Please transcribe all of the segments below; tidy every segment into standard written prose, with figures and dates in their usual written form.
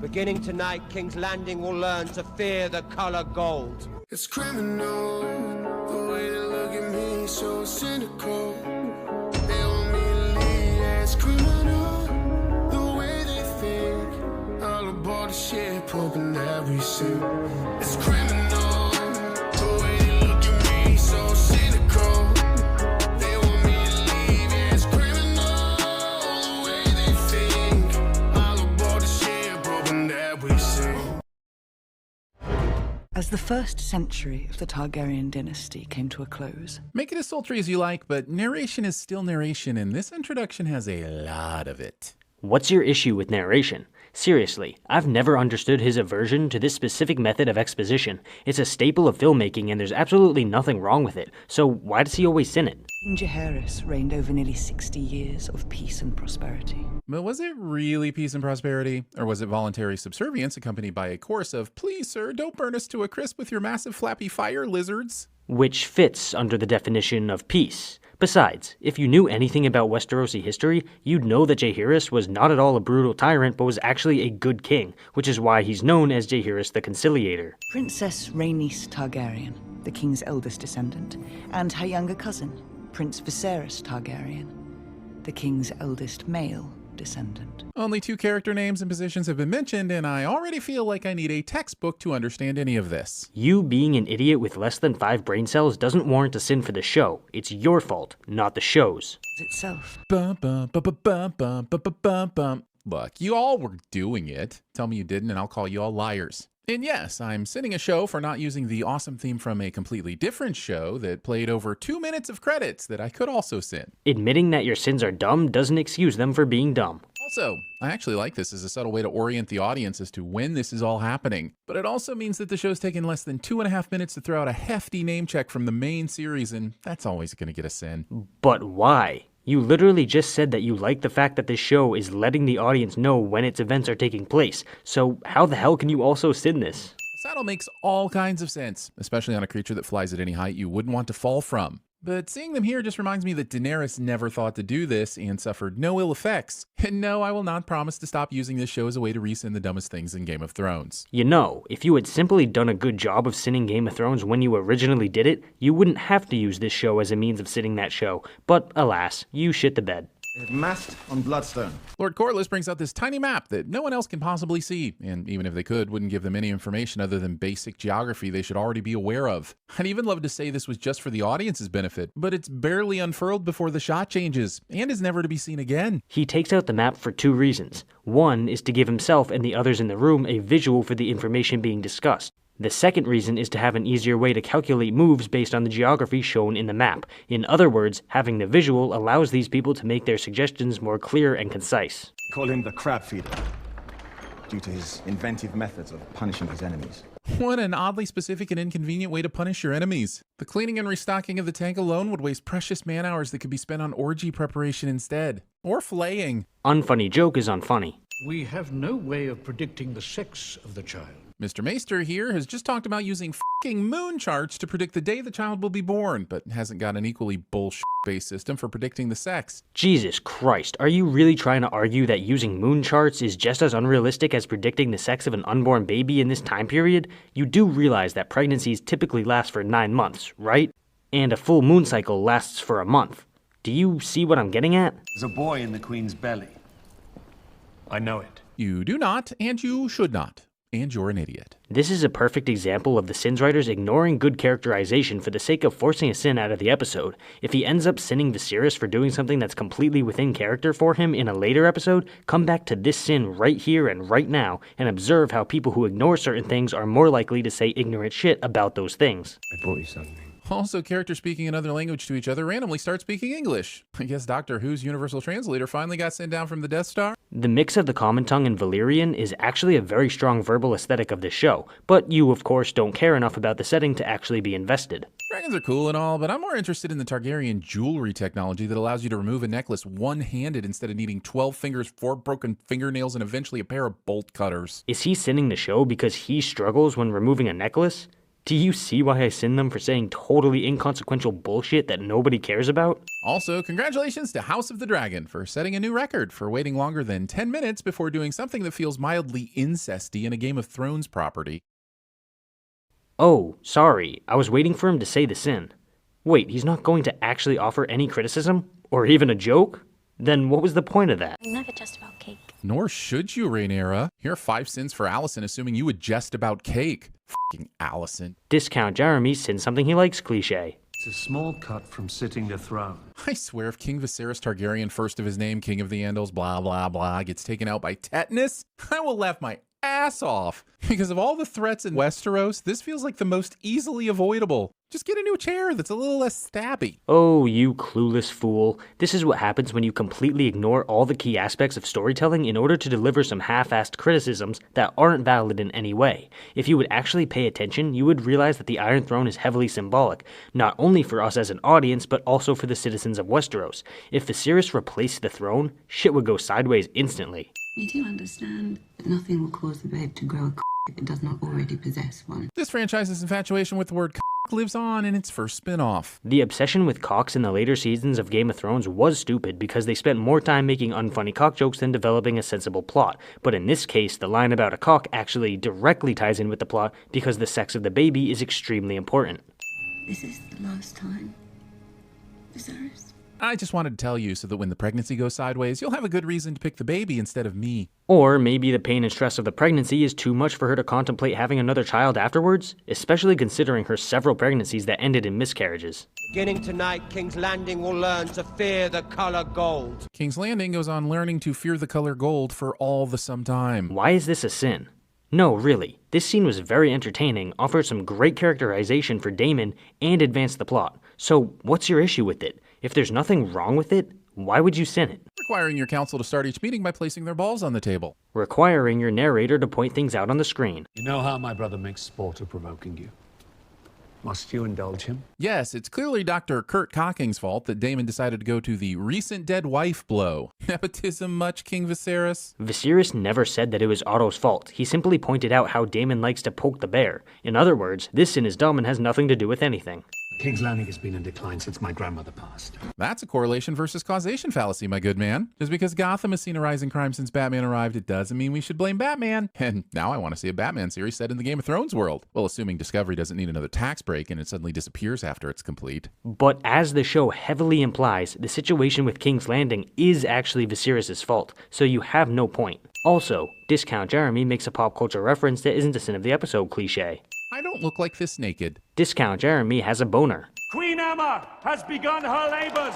Beginning tonight, King's Landing will learn to fear the color gold. It's criminal, the way they look at me, so cynical. They want me to leave, yeah, it's criminal, the way they think. All aboard the ship, hoping that we sink. It's criminal, the way they look at me, so cynical. They want me to leave, yeah, it's criminal, the way they think. All aboard the ship, hoping that we sink. As the first century of the Targaryen dynasty came to a close. Make it as sultry as you like, but narration is still narration, and this introduction has a lot of it. What's your issue with narration? Seriously, I've never understood his aversion to this specific method of exposition. It's a staple of filmmaking and there's absolutely nothing wrong with it, so why does he always sin it? King Heirs reigned over nearly 60 years of peace and prosperity. But was it really peace and prosperity? Or was it voluntary subservience accompanied by a chorus of, "Please, sir, don't burn us to a crisp with your massive flappy fire lizards"? Which fits under the definition of peace. Besides, if you knew anything about Westerosi history, you'd know that Jaehaerys was not at all a brutal tyrant, but was actually a good king, which is why he's known as Jaehaerys the Conciliator. Princess Rhaenys Targaryen, the king's eldest descendant, and her younger cousin, Prince Viserys Targaryen, the king's eldest male descendant. Only 2 character names and positions have been mentioned, and I already feel like I need a textbook to understand any of this. You being an idiot with less than 5 brain cells doesn't warrant a sin for the show. It's your fault, not the show's. Itself. Bum, bum, bum, bum, bum, bum, bum, bum, bum. Look, you all were doing it. Tell me you didn't, and I'll call you all liars. And yes, I'm sinning a show for not using the awesome theme from a completely different show that played over 2 minutes of credits that I could also sin. Admitting that your sins are dumb doesn't excuse them for being dumb. Also, I actually like this as a subtle way to orient the audience as to when this is all happening. But it also means that the show's taken less than 2.5 minutes to throw out a hefty name check from the main series, and that's always going to get a sin. But why? You literally just said that you like the fact that this show is letting the audience know when its events are taking place, so how the hell can you also sin this? The saddle makes all kinds of sense, especially on a creature that flies at any height you wouldn't want to fall from. But seeing them here just reminds me that Daenerys never thought to do this and suffered no ill effects. And no, I will not promise to stop using this show as a way to rescind the dumbest things in Game of Thrones. You know, if you had simply done a good job of sinning Game of Thrones when you originally did it, you wouldn't have to use this show as a means of sinning that show. But alas, you shit the bed. Masked on Bloodstone. Lord Corlys brings out this tiny map that no one else can possibly see, and even if they could, wouldn't give them any information other than basic geography they should already be aware of. I'd even love to say this was just for the audience's benefit, but it's barely unfurled before the shot changes, and is never to be seen again. He takes out the map for 2 reasons. One is to give himself and the others in the room a visual for the information being discussed. The second reason is to have an easier way to calculate moves based on the geography shown in the map. In other words, having the visual allows these people to make their suggestions more clear and concise. Call him the crab feeder, due to his inventive methods of punishing his enemies. What an oddly specific and inconvenient way to punish your enemies. The cleaning and restocking of the tank alone would waste precious man-hours that could be spent on orgy preparation instead. Or flaying. Unfunny joke is unfunny. We have no way of predicting the sex of the child. Mr. Maester here has just talked about using f***ing moon charts to predict the day the child will be born, but hasn't got an equally bullshit-based system for predicting the sex. Jesus Christ, are you really trying to argue that using moon charts is just as unrealistic as predicting the sex of an unborn baby in this time period? You do realize that pregnancies typically last for 9 months, right? And a full moon cycle lasts for a month. Do you see what I'm getting at? There's a boy in the Queen's belly. I know it. You do not, and you should not. And you're an idiot. This is a perfect example of the Sins writers ignoring good characterization for the sake of forcing a sin out of the episode. If he ends up sinning Viserys for doing something that's completely within character for him in a later episode, come back to this sin right here and right now and observe how people who ignore certain things are more likely to say ignorant shit about those things. I brought you something. Also, characters speaking another language to each other randomly start speaking English. I guess Doctor Who's Universal Translator finally got sent down from the Death Star. The mix of the Common Tongue and Valyrian is actually a very strong verbal aesthetic of this show, but you of course don't care enough about the setting to actually be invested. Dragons are cool and all, but I'm more interested in the Targaryen jewelry technology that allows you to remove a necklace one-handed instead of needing 12 fingers, 4 broken fingernails, and eventually a pair of bolt cutters. Is he sinning the show because he struggles when removing a necklace? Do you see why I sin them for saying totally inconsequential bullshit that nobody cares about? Also, congratulations to House of the Dragon for setting a new record for waiting longer than 10 minutes before doing something that feels mildly incesty in a Game of Thrones property. Oh, sorry, I was waiting for him to say the sin. Wait, he's not going to actually offer any criticism? Or even a joke? Then what was the point of that? I'm never just about cake. Nor should you, Rhaenyra. Here are 5 sins for Allison, assuming you would jest about cake. Fucking Allison. Discount Jeremy sins something he likes cliche. It's a small cut from sitting the throne. I swear if King Viserys Targaryen, first of his name, King of the Andals, blah, blah, blah, gets taken out by tetanus, I will laugh my ass off. Because of all the threats in Westeros, this feels like the most easily avoidable. Just get a new chair that's a little less stabby. Oh, you clueless fool. This is what happens when you completely ignore all the key aspects of storytelling in order to deliver some half-assed criticisms that aren't valid in any way. If you would actually pay attention, you would realize that the Iron Throne is heavily symbolic, not only for us as an audience, but also for the citizens of Westeros. If Viserys replaced the throne, shit would go sideways instantly. You do understand that nothing will cause the babe to grow a if it does not already possess one. This franchise's infatuation with the word lives on in its first spin-off. The obsession with cocks in the later seasons of Game of Thrones was stupid because they spent more time making unfunny cock jokes than developing a sensible plot. But in this case, the line about a cock actually directly ties in with the plot because the sex of the baby is extremely important. This is the last time, Viserys. I just wanted to tell you so that when the pregnancy goes sideways, you'll have a good reason to pick the baby instead of me. Or maybe the pain and stress of the pregnancy is too much for her to contemplate having another child afterwards, especially considering her several pregnancies that ended in miscarriages. Beginning tonight, King's Landing will learn to fear the color gold. King's Landing goes on learning to fear the color gold for all the some time. Why is this a sin? No, really. This scene was very entertaining, offered some great characterization for Daemon, and advanced the plot. So what's your issue with it? If there's nothing wrong with it, why would you sin it? Requiring your counsel to start each meeting by placing their balls on the table. Requiring your narrator to point things out on the screen. You know how my brother makes sport of provoking you. Must you indulge him? Yes, it's clearly Dr. Kurt Cocking's fault that Daemon decided to go to the recent dead wife blow. Nepotism much, King Viserys? Viserys never said that it was Otto's fault. He simply pointed out how Daemon likes to poke the bear. In other words, this sin is dumb and has nothing to do with anything. King's Landing has been in decline since my grandmother passed. That's a correlation versus causation fallacy, my good man. Just because Gotham has seen a rise in crime since Batman arrived, it doesn't mean we should blame Batman. And now I want to see a Batman series set in the Game of Thrones world. Well, assuming Discovery doesn't need another tax break and it suddenly disappears after it's complete. But as the show heavily implies, the situation with King's Landing is actually Viserys' fault, so you have no point. Also, Discount Jeremy makes a pop culture reference that isn't a sin of the episode cliche. I don't look like this naked. Discount Jeremy has a boner. Queen Emma has begun her labors.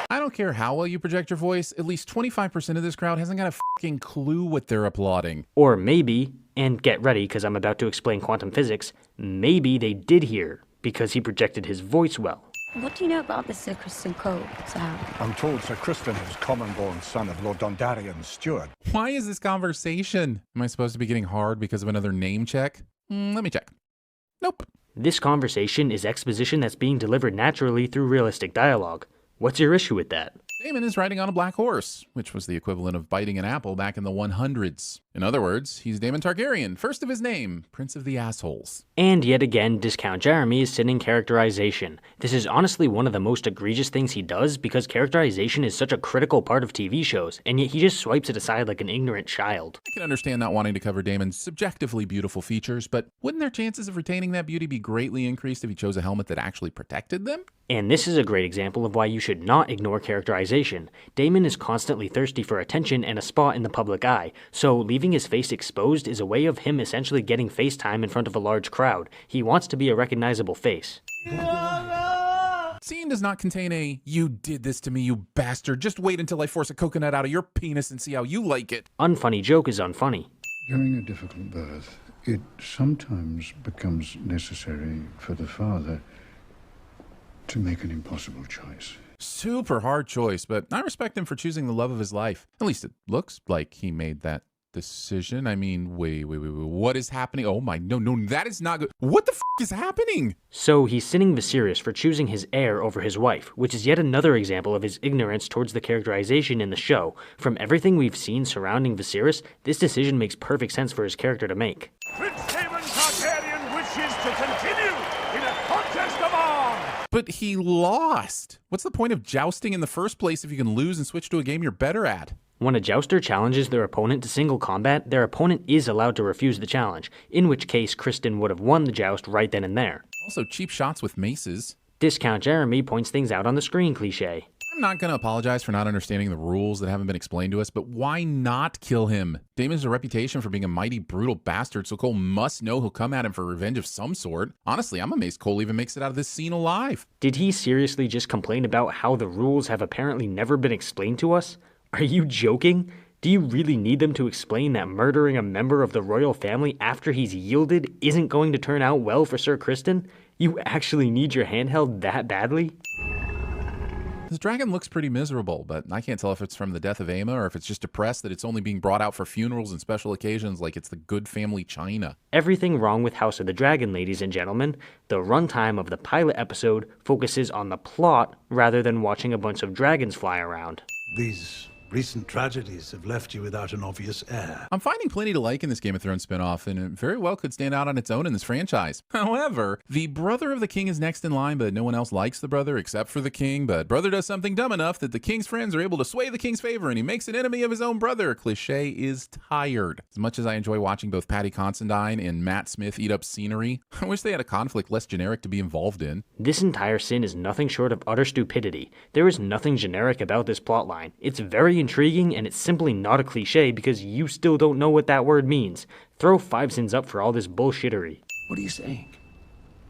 I don't care how well you project your voice, at least 25% of this crowd hasn't got a fucking clue what they're applauding. Or maybe, and get ready because I'm about to explain quantum physics, maybe they did hear because he projected his voice well. What do you know about the Sir Crispin Cole, Sir? I'm told Sir Crispin is common-born son of Lord Dondarrion's steward. Why is this conversation? Am I supposed to be getting hard because of another name check? Let me check. Nope. This conversation is exposition that's being delivered naturally through realistic dialogue. What's your issue with that? Daemon is riding on a black horse, which was the equivalent of biting an apple back in the 100s. In other words, he's Daemon Targaryen, first of his name, Prince of the Assholes. And yet again, Discount Jeremy is sinning characterization. This is honestly one of the most egregious things he does because characterization is such a critical part of TV shows, and yet he just swipes it aside like an ignorant child. I can understand not wanting to cover Daemon's subjectively beautiful features, but wouldn't their chances of retaining that beauty be greatly increased if he chose a helmet that actually protected them? And this is a great example of why you should not ignore characterization. Daemon is constantly thirsty for attention and a spot in the public eye, so leaving his face exposed is a way of him essentially getting face time in front of a large crowd. He wants to be a recognizable face. Scene does not contain a, "You did this to me, you bastard. Just wait until I force a coconut out of your penis and see how you like it." Unfunny joke is unfunny. During a difficult birth, it sometimes becomes necessary for the father to make an impossible choice. Super hard choice, but I respect him for choosing the love of his life. At least it looks like he made that decision. I mean, wait, what is happening? Oh my, no, that is not good. What the is happening? So he's sinning Viserys for choosing his heir over his wife, which is yet another example of his ignorance towards the characterization in the show. From everything we've seen surrounding Viserys, this decision makes perfect sense for his character to make. Prince Daemon Targaryen wishes to continue But he lost. What's the point of jousting in the first place if you can lose and switch to a game you're better at? When a jouster challenges their opponent to single combat, their opponent is allowed to refuse the challenge, in which case Kristen would have won the joust right then and there. Also, cheap shots with maces. Discount Jeremy points things out on the screen cliché. I'm not going to apologize for not understanding the rules that haven't been explained to us, but why not kill him? Daemon has a reputation for being a mighty brutal bastard, so Cole must know he'll come at him for revenge of some sort. Honestly, I'm amazed Cole even makes it out of this scene alive. Did he seriously just complain about how the rules have apparently never been explained to us? Are you joking? Do you really need them to explain that murdering a member of the royal family after he's yielded isn't going to turn out well for Sir Kristen? You actually need your hand held that badly? This dragon looks pretty miserable, but I can't tell if it's from the death of Aemma or if it's just depressed that it's only being brought out for funerals and special occasions like it's the good family china. Everything wrong with House of the Dragon, ladies and gentlemen. The runtime of the pilot episode focuses on the plot rather than watching a bunch of dragons fly around. These recent tragedies have left you without an obvious heir. I'm finding plenty to like in this Game of Thrones spinoff, and it very well could stand out on its own in this franchise. However, the brother of the king is next in line, but no one else likes the brother except for the king, but brother does something dumb enough that the king's friends are able to sway the king's favor, and he makes an enemy of his own brother. Cliché is tired. As much as I enjoy watching both Paddy Considine and Matt Smith eat up scenery, I wish they had a conflict less generic to be involved in. This entire sin is nothing short of utter stupidity. There is nothing generic about this plotline. It's very intriguing, and it's simply not a cliche because you still don't know what that word means. Throw 5 sins up for all this bullshittery. What are you saying?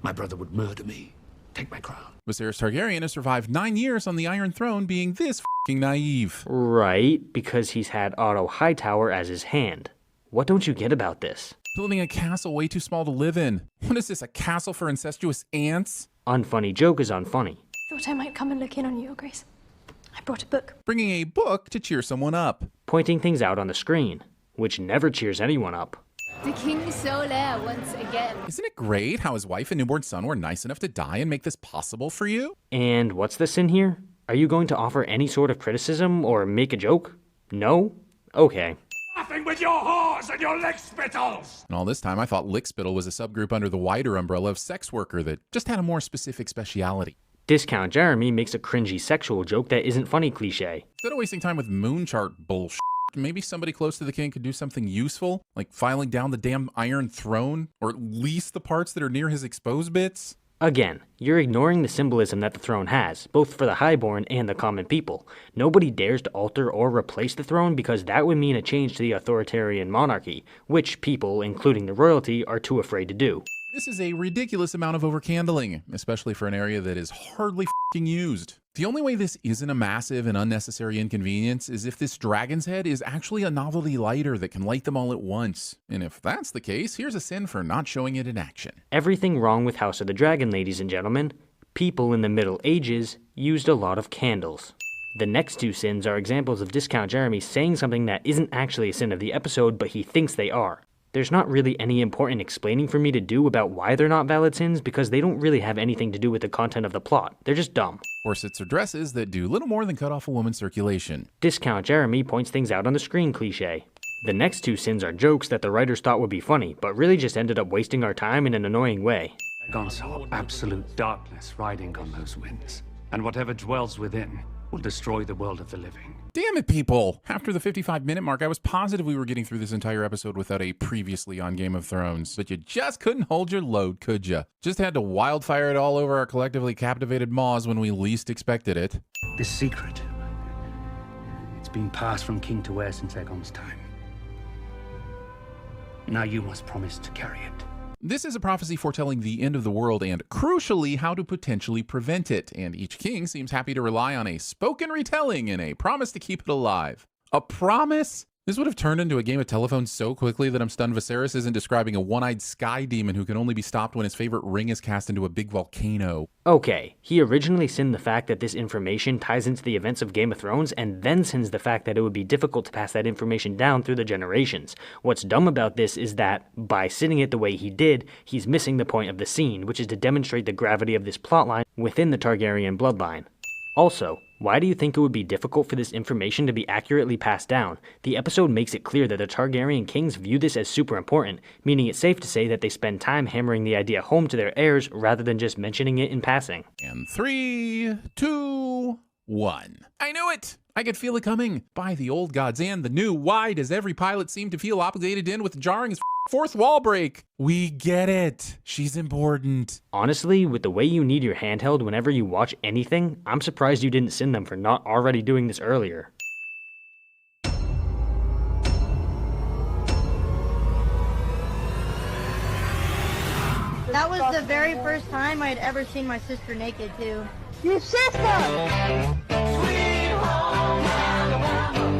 My brother would murder me. Take my crown. Viserys Targaryen has survived 9 years on the Iron Throne being this f***ing naive. Right, because he's had Otto Hightower as his hand. What don't you get about this? Building a castle way too small to live in. What is this, a castle for incestuous ants? Unfunny joke is unfunny. Thought I might come and look in on you, Your Grace. I brought a book. Bringing a book to cheer someone up. Pointing things out on the screen, which never cheers anyone up. The King is so there once again. Isn't it great how his wife and newborn son were nice enough to die and make this possible for you? And what's the sin here? Are you going to offer any sort of criticism or make a joke? No? Okay. Nothing with your whores and your lickspittles! And all this time I thought lickspittle was a subgroup under the wider umbrella of sex worker that just had a more specific speciality. Discount Jeremy makes a cringy sexual joke that isn't funny cliché. Instead of wasting time with moonchart bullshit, maybe somebody close to the king could do something useful, like filing down the damn Iron Throne, or at least the parts that are near his exposed bits. Again, you're ignoring the symbolism that the throne has, both for the highborn and the common people. Nobody dares to alter or replace the throne because that would mean a change to the authoritarian monarchy, which people, including the royalty, are too afraid to do. This is a ridiculous amount of overcandling, especially for an area that is hardly f***ing used. The only way this isn't a massive and unnecessary inconvenience is if this dragon's head is actually a novelty lighter that can light them all at once. And if that's the case, here's a sin for not showing it in action. Everything wrong with House of the Dragon, ladies and gentlemen. People in the Middle Ages used a lot of candles. The next 2 sins are examples of Discount Jeremy saying something that isn't actually a sin of the episode, but he thinks they are. There's not really any important explaining for me to do about why they're not valid sins because they don't really have anything to do with the content of the plot. They're just dumb. Corsets or dresses that do little more than cut off a woman's circulation. Discount Jeremy points things out on the screen cliché. The next 2 sins are jokes that the writers thought would be funny, but really just ended up wasting our time in an annoying way. Gone saw absolute darkness riding on those winds, and whatever dwells within will destroy the world of the living. Damn it, people! After the 55-minute mark, I was positive we were getting through this entire episode without a previously on Game of Thrones. But you just couldn't hold your load, could ya? Just had to wildfire it all over our collectively captivated maws when we least expected it. This secret, it's been passed from king to heir since Aegon's time. Now you must promise to carry it. This is a prophecy foretelling the end of the world and, crucially, how to potentially prevent it, and each king seems happy to rely on a spoken retelling and a promise to keep it alive. A promise? This would have turned into a game of telephone so quickly that I'm stunned Viserys isn't describing a one-eyed sky demon who can only be stopped when his favorite ring is cast into a big volcano. Okay, he originally sinned the fact that this information ties into the events of Game of Thrones, and then sins the fact that it would be difficult to pass that information down through the generations. What's dumb about this is that, by sinning it the way he did, he's missing the point of the scene, which is to demonstrate the gravity of this plotline within the Targaryen bloodline. Also, Why do you think it would be difficult for this information to be accurately passed down? The episode makes it clear that the Targaryen kings view this as super important, meaning it's safe to say that they spend time hammering the idea home to their heirs rather than just mentioning it in passing. And 3, 2, 1. I knew it! I could feel it coming. By the old gods and the new, why does every pilot seem to feel obligated to end with jarring as fourth wall break? We get it. She's important. Honestly, with the way you need your handheld whenever you watch anything, I'm surprised you didn't sin them for not already doing this earlier. That was the very first time I'd ever seen my sister naked, too. Your sister! Sweet home Alabama.